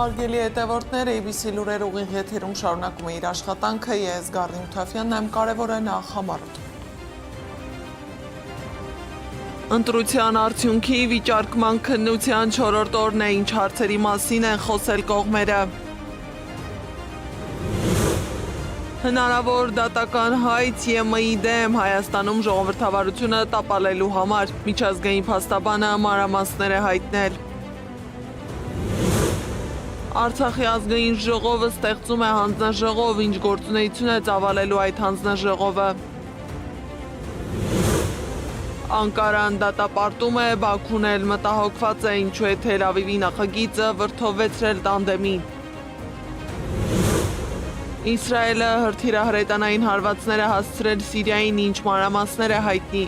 Հարգելի հետևորդներ, ABC լուրեր ուղիղ եթերում շարունակում է իր աշխատանքը, ես Գառնի Մութաֆյանն եմ, կարևոր է նախ համառոտ։ Ընտրության արդյունքի վիճարկման քննության 4-րդ օրն է, ինչ հարցերի մասին են խոսել կողմերը։ Հնարավոր դատական հայց ԵՄ-ի դեմ Հայաստանում ժողովրդավարությունը տապալելու համար միջազգային փաստաբանը մանրամասներ է հայտնել։ Արցախի ազգային ժողովը ստեղծում է հանձնաժողով, ինչ գործունեություն է ծավալելու այդ հանձնաժողովը։ Անկարան դատապարտում է, Բաքուն էլ մտահոգված է, ինչու է Թել Ավիվի նախագիծը վրդովվեցրել տանդեմին։ Իսրայելը հրթիռահրետանային հարվածներ է հասցրել Սիրիային, ինչ մանրամասներ է հայտնի։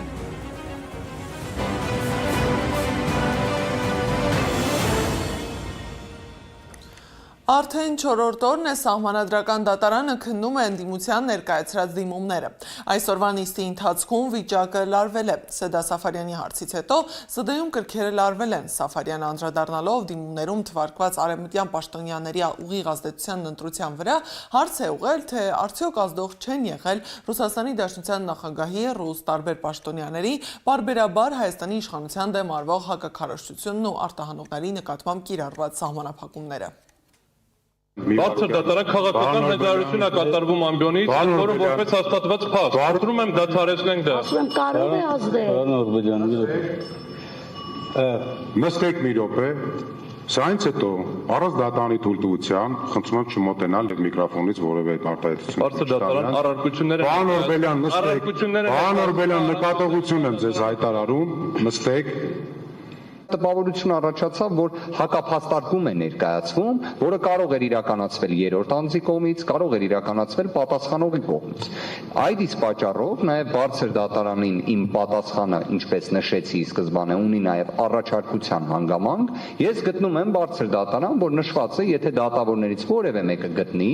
Արդեն 4-րդ օրն է Սահմանադրական դատարանը քննում է ընդդիմության ներկայացրած դիմումները։ Այսօրվա նիստի ընթացքում վիճակը լարվել է։ Սեդա Սաֆարյանի հարցից հետո ՍԴ-ում կրքերը լարվել են։ Սաֆարյանը անդրադառնալով դիմումներում թվարկված արևմտյան պաշտոնյաների ուղիղ ազդեցության ընտրության վրա հարց է ուղղել, թե արդյոք ազդող չեն եղել Ռուսաստանի Դաշնության նախագահի, ռուս տարբեր պաշտոնյաների, պարբերաբար Հայաստանի իշխանության դեմ արվող հակաքարոզչությունն ու արտահանողների նկատմամբ կիրառված սահմանափակումները։ Բարձր դատարան քաղաքական հայտարարություն է կատարվում ամբիոնից, որը որպես հաստատված փաստ։ Խնդրում եմ դադարեցնենք դա։ Ասում կարող է ազդել։ Նստեք մի րոպե, սրանից հետո առանց դատարանի թույլտվության խնդրում եմ չմոտենալ այդ միկրոֆոնից որևէ արտահայտություն։ Բարձր դատարան առարկությունները։ Պարոն Օրբելյան, նստեք։ Պարոն Օրբելյան, նկատողություն եմ ձեզ հայտարարում, նստեք։ Տպավորություն առաջացավ, որ հակափաստարկում է ներկայացվում, որը կարող էր իրականացվել երրորդ անձի կողմից, կարող էր իրականացվել պատասխանողի կողմից։ Այդ իսկ պատճառով նաև բարձր դատարանին իմ պատասխանը, ինչպես նշեցի սկզբանե, ունի նաև առաջարկության հանգամանք, ես գտնում եմ բարձր դատարան, որ նշված է, եթե դատավորներից որևէ մեկը գտնի,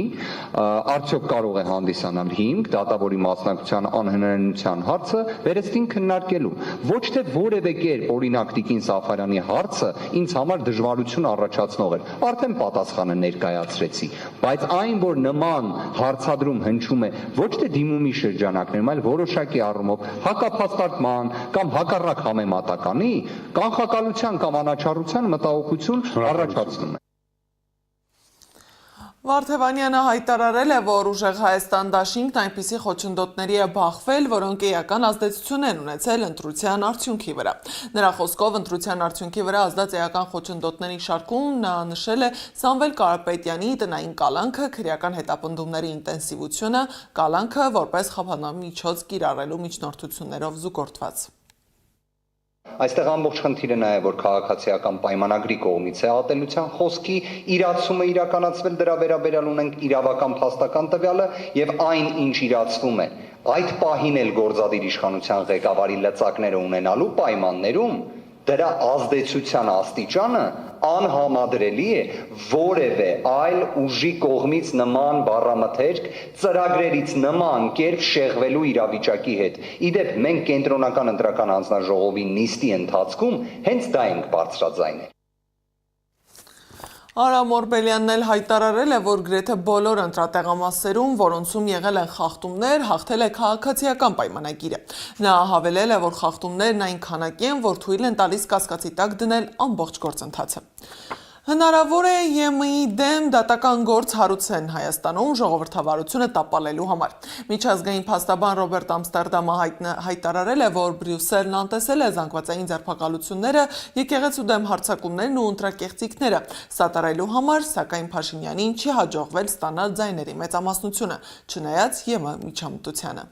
արդյոք կարող է հանդիսանալ հիմք դատավորի մասնակցության անհնարինության հարցը վերստին քննարկելու։ Ոչ թե որևէ կերպ օրինակ Տիկին Սաֆարյանի հարցը ինձ համար դժվարություն առաջացնող էր։ Արդեն պատասխանը ներկայացրեցի, բայց այն, որ նման հարցադրում հնչում է ոչ թե դիմումի շրջանակներում, այլ որոշակի առումով հակափաստարկման կամ հակառակ համեմատականի, կանխակալության կամ անաչառության մտահոգություն առաջացնում է։ Վարդևանյանը հայտարարել է, որ ուժեղ Հայաստան դաշինքն այնպիսի խոչընդոտների է բախվել, որոնք էական ազդեցություն են ունեցել ընտրության արդյունքի վրա։ Նրա խոսքով ընտրության արդյունքի վրա ազդած էական խոչընդոտների շարքում նա նշել է Սամվել Կարապետյանի տնային կալանքը, քրեական հետապնդումների ինտենսիվությունը, կալանքը որպես խափանամիջոց կիրառելու միջնորդություններով զուգորդված։ Այստեղ ամբողջ խնդիրը նա է, որ քաղաքացիական պայմանագրի կողմից է ատելության խոսքի իրացումը իրականացվել, դրա վերաբերյալ ունենք իրավական փաստական տվյալը եւ այն, ինչ իրացվում է, այդ պահին էլ գործադիր իշխանության ղեկավարի լծակները ունենալու պայմաններում դրա ազդեցության աստիճանը անհամադրելի է որևէ այլ ուժի կողմից նման բառամթերք ծրագրերից նման կերպ շեղվելու իրավիճակի հետ։ Իդեպ մենք կենտրոնական ընտրական հանձնաժողովի նիստի ընթացքում հենց դա ենք բարձրաձայնել։ Արամ Օրբելյանն էլ հայտարարել է, որ գրեթե բոլոր ընտրատեղամասերում, որոնցում եղել են խախտումներ, հաղթել է քաղաքացիական պայմանագիրը։ Նա հավելել է, որ խախտումներն այն քանակի են, որ թույլ են տալիս կասկածի տակ դնել ամբողջ գործընթացը։ Հնարավոր է ԵՄ-ի դեմ դատական գործ հարուցեն Հայաստանում ժողովրդավարությունը տապալելու համար։ Միջազգային փաստաբան Ռոբերտ Ամստերդամը հայտարարել է, որ Բրյուսելն անտեսել է զանգվածային ձերբակալությունները, եկեղեցու դեմ հարձակումներն ու ընտրակեղծիքները սատարելու համար, սակայն Փաշինյանին չի հաջողվել ստանալ ձայների մեծամասնությունը, չնայած ԵՄ միջամտությանը։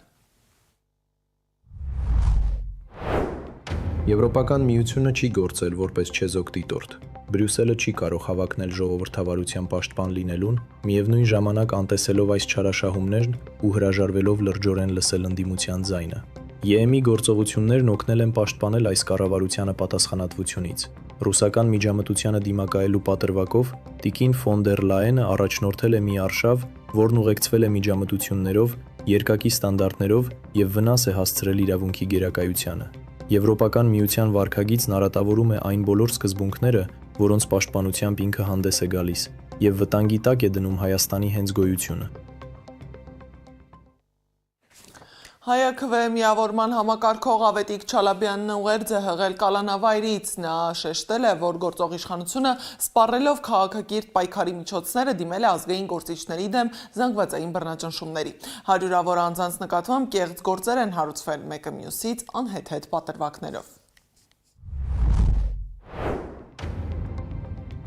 Եվրոպական միությունը չի գործել որպես չեզոք դիտորդ։ Բրյուսելը չի կարող հավակնել ժողովրդավարության պաշտպան լինելուն, միևնույն ժամանակ անտեսելով այս չարաշահումներն ու հրաժարվելով լրջորեն լսել ընդդիմության ձայնը։ ԵՄ-ի գործողություններն օգնել են պաշտպանել այս կառավարությանը պատասխանատվությունից։ Ռուսական միջամտությանը դիմակայելու պատրվակով Տիկին ֆոն դեր Լայենը առաջնորդել է մի արշավ, որն ուղեկցվել է միջամտություններով, երկակի ստանդարտներով եւ վնաս է հասցրել իրավունքի գերակայությանը։ Եվրոպական միության վարքագիծն արատավորում է այն բոլոր սկզբունքները, որոնց պաշտպանությամբ ինքը հանդես է գալիս։ եւ վտանգի տակ է դնում Հայաստանի հենց գոյությունը։ ՀԱՅԱՔՎ միավորման համակարգող Ավետիք Չալաբյանն ուղերձ է հղել կալանավայրից։ Նա շեշտել է, որ գործող իշխանությունը սպառելով քաղաքակիրթ պայքարի միջոցները դիմել է ազգային գործիչների դեմ զանգվածային բռնաճնշումների։ Հարյուրավոր անձանց նկատմամբ կեղծ գործեր են հարուցվել մեկը մյուսից անհեթեթ պատրվակներով։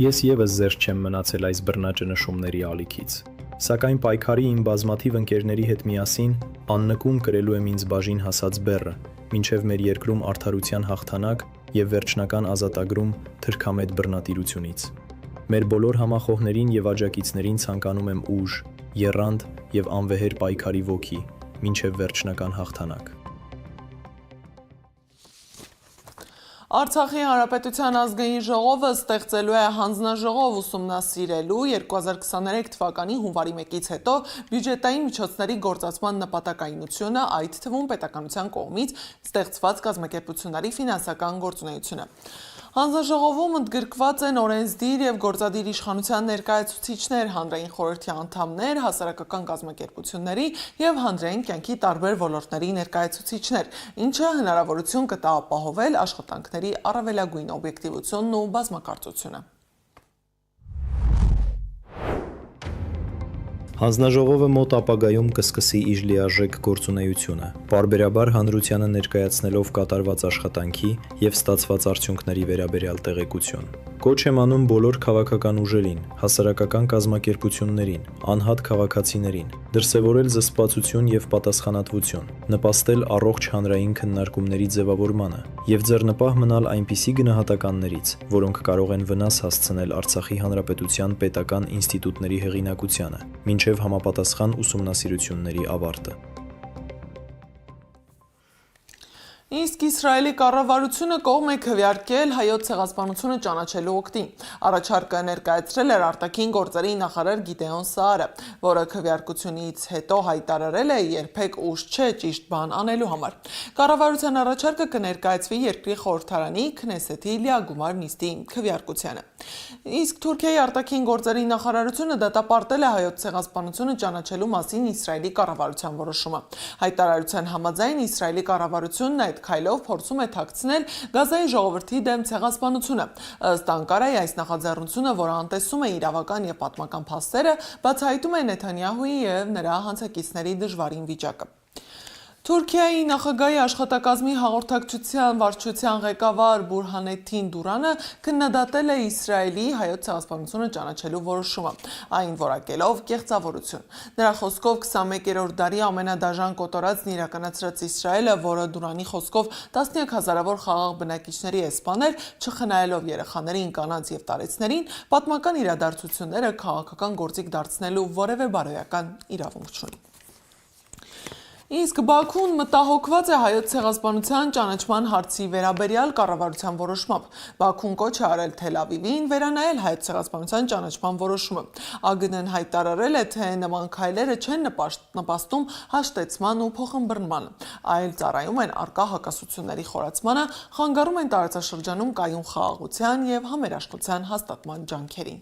Ես եւս զերծ չեմ մնացել այս բռնաճնշումների ալիքից, սակայն պայքարի իմ բազմաթիվ ընկերների հետ միասին աննկուն կրելու եմ ինձ բաժին հասած բեռը, մինչև մեր երկրում արդարության հաղթանակ եւ վերջնական ազատագրում թրքամետ բռնատիրությունից։ Մեր բոլոր համախոհներին եւ աջակիցներին ցանկանում եմ ուժ, եռանդ եւ անվեհեր պայքարի ոգի, մինչև վերջնական հաղթանակ։ Արցախի Հանրապետության ազգային ժողովը ստեղծելու է հանձնաժողով ուսումնասիրելու 2023 թվականի հունվարի 1-ից հետո բյուջետային միջոցների գործածման նպատակայնությունը, այդ թվում պետականության կողմից ստեղծված կազմակերպությունների ֆինանսական գործունեությունը։ Հանձնաժողովում ընդգրկված են օրենսդիր եւ գործադիր իշխանության ներկայացուցիչներ, հանրային խորհրդի անդամներ, հասարակական կազմակերպությունների եւ հանրային կյանքի տարբեր ոլորտների ներկայացուցիչներ, ինչը հնարավորություն կտա ապահովել աշխատանքների առավելագույն օբյեկտիվությունն ու բազմակարծությունը։ Հանձնաժողովը մոտ ապագայում կսկսի իր լիարժեք գործունեությունը, պարբերաբար հանրությանը ներկայացնելով կատարված աշխատանքի եւ ստացված արդյունքների վերաբերյալ տեղեկություն։ Կոչ եմ անում բոլոր քաղաքական ուժերին, հասարակական կազմակերպություններին, անհատ քաղաքացիներին դրսևորել զսպվածություն եւ պատասխանատվություն, նպաստել առողջ հանրային քննարկումների ձևավորմանը եւ ձեռնպահ մնալ այնպիսի գնահատականներից, որոնք կարող են վնաս հասցնել Արցախի Հանրապետության պետական ինստիտուտների հեղինակությանը, մինչև համապատասխան ուսումնասիրությունների ավարտը։ Իսկ Իսրայելի կառավարությունը կողմ է քվեարկել հայոց ցեղասպանությունը ճանաչելու օգտին։ Առաջարկը ներկայացրել էր արտաքին գործերի նախարար Գիդեոն Սաարը, որը քվեարկությունից հետո հայտարարել է երբեք ուշ չէ ճիշտ բան անելու համար։ Կառավարության առաջարկը կներկայացվի երկրի խորհրդարանի Քնեսեթի լիագումար նիստի քվեարկությանը։ Իսկ Թուրքիայի արտաքին գործերի նախարարությունը դատապարտել է հայոց ցեղասպանությունը ճանաչելու մասին Իսրայելի կառավարության որոշումը։ Հայտարարության համաձայն Իսրայելի կառավարությունն այդ քայլով փորձում է թաքցնել Գազայի ժողովրդի դեմ ցեղասպանությունը։ Ըստ Անկարայի այս նախաձեռնությունը, որը անտեսում է իրավական եւ պատմական փաստերը, բացահայտում է Նեթանյահուի եւ նրա հանցակիցների դժվարին վիճակը։ Թուրքիայի նախագահի աշխատակազմի հաղորդակցության վարչության ղեկավար Բուրհանեթին Դուրանը քննադատել է Իսրայելի հայոց ցեղասպանությունը ճանաչելու որոշումը, այն որակելով կեղծավորություն։ Նրա խոսքով 21-րդ դարի ամենադաժան կոտորածն իրականացրած Իսրայելը, որը Դուրանի խոսքով տասնյակ հազարավոր խաղաղ բնակիչների է սպանել, չխնայելով երեխաներին, կանանց եւ տարեցներին, պատմական իրադարձությունները քաղաքական գործիք դարձնելու որևէ բարոյական իրավունք չունի։ Իսկ Բաքուն մտահոգված է հայոց ցեղասպանության ճանաչման հարցի վերաբերյալ կառավարության որոշմամբ։ Բաքուն կոչ է արել Թել Ավիվին վերանայել հայոց ցեղասպանության ճանաչման որոշումը։ ԱԳՆ-ն հայտարարել է, թե նման քայլերը չեն նպաստում հաշտեցման ու փոխըմբռնմանը, այլ ծառայում են առկա հակասությունների խորացմանը, խանգարում են տարածաշրջանում կայուն խաղաղության եւ համերաշխության հաստատման ջանքերին։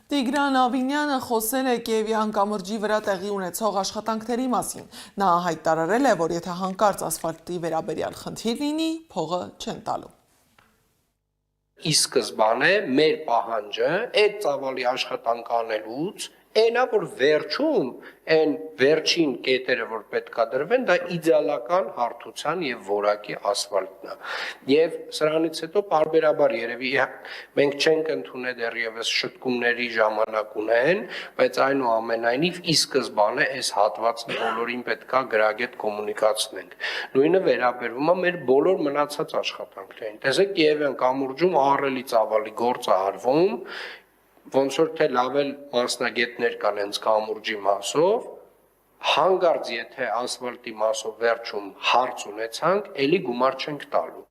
Տիգրան Ավինյանը խոսել է Կիևյան կամրջի վրա տեղի ունեցող աշխատանքների մասին։ Նա հայտարարել է, որ եթե հանկարծ ասֆալտի վերաբերյալ խնդիր լինի, փողը չեն տալու։ Ի սկզբանե մեր պահանջը այդ ծավալի աշխատանք անելուց այնա, որ վերջում այն վերջին կետերը, որ պետք է դրվեն, դա իդեալական հարթության եւ որակի ասֆալտն է։ Եվ սրանից հետո պարբերաբար երևի մենք չենք ընդունել դեռևս շտկումների ժամանակ ունեն, բայց այնուամենայնիվ ի սկզբանե այս հատվածը բոլորին պետք է գրագետ կոմունիկացնենք։ Նույնը վերաբերվում է մեր բոլոր մնացած աշխատանքներին։ Տեսեք, Կիևյան կամուրջում ահռելի ծավալի գործ է արվում, ոնց որ թե լավ էլ մասնագետներ կան հենց կամուրջի մասով, հանկարծ եթե ասֆալտի մասով վերջում հարց ունեցանք, էլի գումար չենք տալու։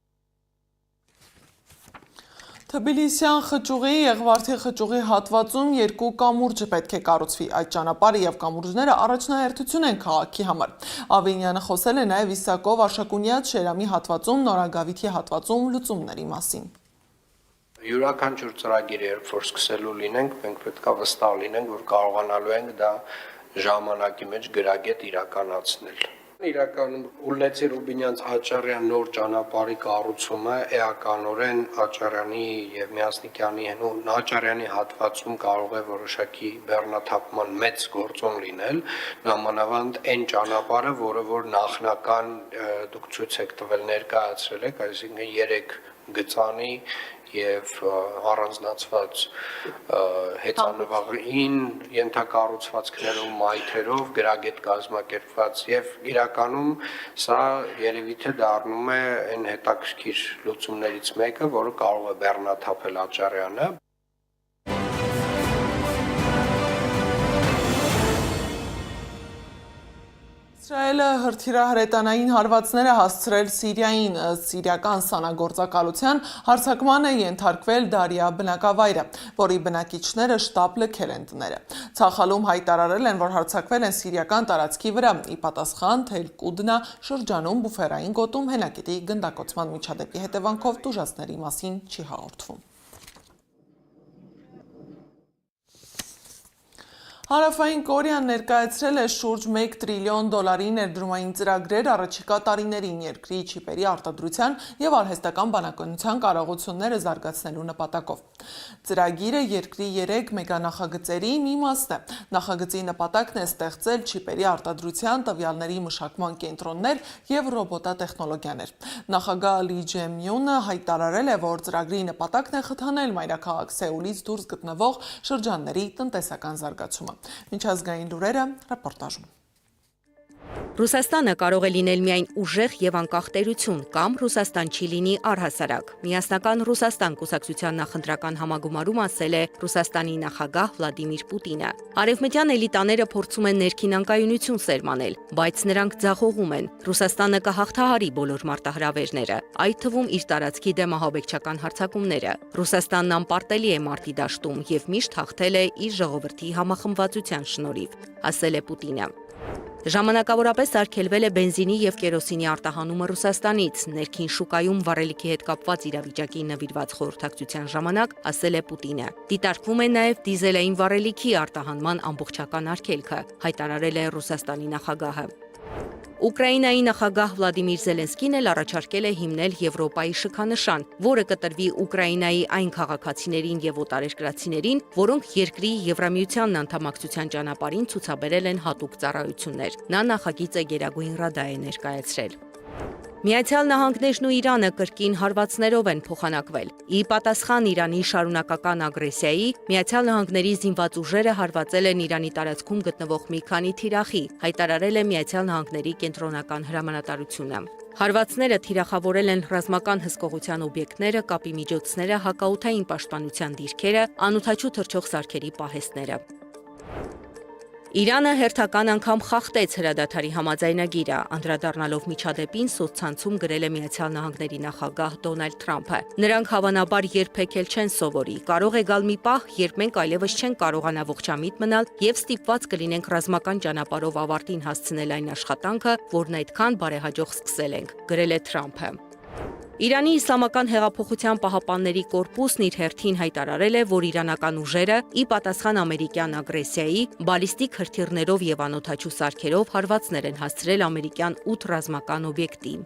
Թբիլիսյան խճուղի Եղվարդի խճուղի հատվածում երկու կամուրջ պետք է կառուցվի։ Այդ ճանապարհը եւ կամուրջները առաջնահերթություն են քաղաքի համար։ Ավինյանը խոսել է նաեւ Իսակով Արշակունյաց Շերամի հատվածում, Նորագավիթի հատվածում լուծումների մասին։ Յուրաքանչյուր ծրագիր, երբ որ սկսելու լինենք, մենք պետք է վստահ լինենք, որ կարողանալու ենք դա ժամանակի մեջ գրագետ իրականացնել։ Իրականում Ուլլեցի Ռուբինյանց Աչարյան նոր ճանապարհի կառուցումը էականորեն Աչարյանի եւ Միասնիկյանի Աչարյանի հատվածում կարող է որոշակի բեռնաթափման մեծ գործոն լինել, նամանավանդ այն ճանապարհը, որը որ նախնական դուք ցույց եք տվել ներկայացրել եք, այսինքն 3 գծանի եւ առանձնացված հեծանվային ենթակառուցվածքներով, մայթերով, գրագետ կազմակերպված եւ իրականում սա երևի թե դառնում է այն հետաքրքիր լուծումներից մեկը, որը կարող է բեռնաթափել Աչարյանը։ Իսրայելը հրթիռահրետանային հարվածներ է հասցրել Սիրիային, սիրիական սանագործակալության հարձակման է ենթարկվել Դարիա բնակավայրը, որի բնակիչները շտապ լքել են տները։ Ցախալում հայտարարել են, որ հարձակվել են սիրիական տարածքի վրա, ի պատասխան Թել Կուդնա շրջանում բուֆերային գոտում հենակետի գնդակոծման միջադեպի հետևանքով տուժածների մասին չի հաղորդվում։ Հարավային Կորեան ներկայացրել է շուրջ $1 տրիլիոն ներդրումային ծրագրեր առաջիկա տարիներին երկրի չիպերի արտադրության եւ արհեստական բանականության կարողությունները զարգացնելու նպատակով։ Ծրագիրը երկրի 3 մեգանախագծերի մի մասն է։ Նախագծի նպատակն է ստեղծել չիպերի արտադրության, տվյալների մշակման կենտրոններ եւ ռոբոտատեխնոլոգիաներ։ Նախագահ Լի Ջեմյունը հայտարարել է, որ ծրագրի նպատակն է խթանել մայրաքաղաք Սեուլից դուրս գտնվող շրջանների տնտեսական զարգացումը։ Միջազգային լուրերը ռեպորտաժում։ Ռուսաստանը կարող է լինել միայն ուժեղ եւ անկախ տերություն կամ Ռուսաստան չի լինի առհասարակ։ Միասնական Ռուսաստան կուսակցության նախընտրական համագումարում ասել է Ռուսաստանի նախագահ Վլադիմիր Պուտինը։ Արևմտյան էլիտաները փորձում են ներքին անկայունություն սերմանել, բայց նրանք ձախողում են։ Ռուսաստանը կհաղթահարի բոլոր մարտահրավերները, այդ թվում իր տարածքի դեմ ահաբեկչական հարձակումները։ Ռուսաստանն անպարտելի է մարտի դաշտում եւ միշտ հաղթել է իր ժողովրդի համախմբվածության շնորհիվ, ասել է Պուտինը։ Ժամանակավորապես արգելվել է բենզինի եւ կերոսինի արտահանումը Ռուսաստանից, ներքին շուկայում վառելիքի հետ կապված իրավիճակի նվիրված խորհրդակցության ժամանակ ասել է Պուտինը։ Դիտարկվում է նաեւ դիզելային վառելիքի արտահանման ամբողջական արգելքը, հայտարարել է Ռուսաստանի նախագահը։ Ուկրաինայի նախագահ Վլադիմիր Զելենսկին էլ առաջարկել է հիմնել Եվրոպայի շքանշան, որը կտրվի Ուկրաինայի այն քաղաքացիներին եւ օտարերկրացիներին, որոնք երկրի Եվրամիությանն անդամակցության ճանապարհին ցուցաբերել են հատուկ ծառայություններ։ Նա նախագիծը Գերագույն Ռադա է ներկայացրել։ Միացյալ Նահանգներն ու Իրանը կրկին հարվածներով են փոխանակվել։ Ի պատասխան Իրանի շարունակական ագրեսիայի, Միացյալ Նահանգների զինված ուժերը հարվածել են Իրանի տարածքում գտնվող մի քանի թիրախի, հայտարարել է Միացյալ Նահանգների կենտրոնական հրամանատարությունը։ Հարվածները թիրախավորել են ռազմական հսկողության օբյեկտները, կապի միջոցները, հակաօդային պաշտպանության դիրքերը, անօդաչու թռչող սարքերի պահեստները։ Իրանը հերթական անգամ խախտեց հրադադարի համաձայնագիրը, անդրադառնալով միջադեպին սոցցանցում գրել է Միացյալ Նահանգների նախագահ Դոնալդ Թրամփը։ Նրանք հավանաբար երբեք էլ չեն սովորի։ Կարող է գալ մի պահ, երբ մենք այլևս չենք կարողանա ողջամիտ մնալ եւ ստիպված կլինենք ռազմական ճանապարհով ավարտին հասցնել այն աշխատանքը, որն այդքան բարեհաջող սկսել ենք, գրել է Թրամփը։ Իրանի Իսլամական հեղափոխության պահապանների կորպուսն իր հերթին հայտարարել է, որ իրանական ուժերը ի պատասխան ամերիկյան ագրեսիայի բալիստիկ հրթիռներով եւ անօդաչու սարքերով հարվածներ են հասցրել ամերիկյան 8 ռազմական օբյեկտի։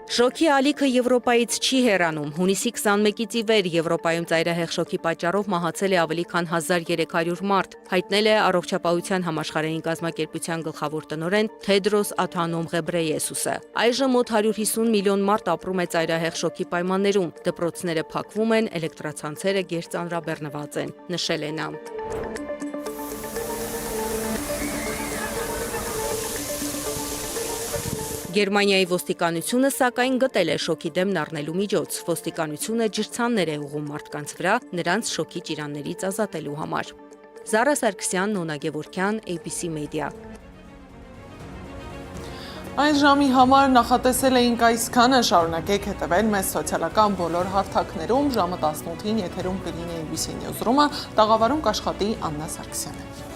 Շոկի ալիքը Եվրոպայից չի հեռանում։ Հունիսի 21-ից ի վեր Եվրոպայում ծայրահեղ շոկի պատճառով մահացել է ավելի քան 1300 մարդ, հայտնել է Առողջապահության համաշխարհային կազմակերպության գլխավոր տնօրեն Թեդրոս Ադհանոմ Ղեբրեյեսուսը։ Այժմ մոտ 150 միլիոն մարդ ապրում է ծայրահեղ շոկի պայմաններում։ Դպրոցները փակվում են, էլեկտրացանցերը գերծանրաբեռնված են, նշել է նա։ Գերմանիայի ոստիկանությունը սակայն գտել է շոկի դեմն առնելու միջոց։ Ոստիկանությունը ջրցաններ է ուղղում մարդկանց վրա, նրանց շոկի ճիրաններից ազատելու համար։ Զարա Սարգսյան, Նոնա Գևորգյան, ABC Media։ Այս ժամի համար նախատեսել էինք այսքանը, շարունակեք հետևել մեզ սոցիալական բոլոր հարթակներում, ժամը 18-ին եթերում կլինի ABC Newsroom-ը, տաղավարում կաշխատի Աննա Սարգսյանը։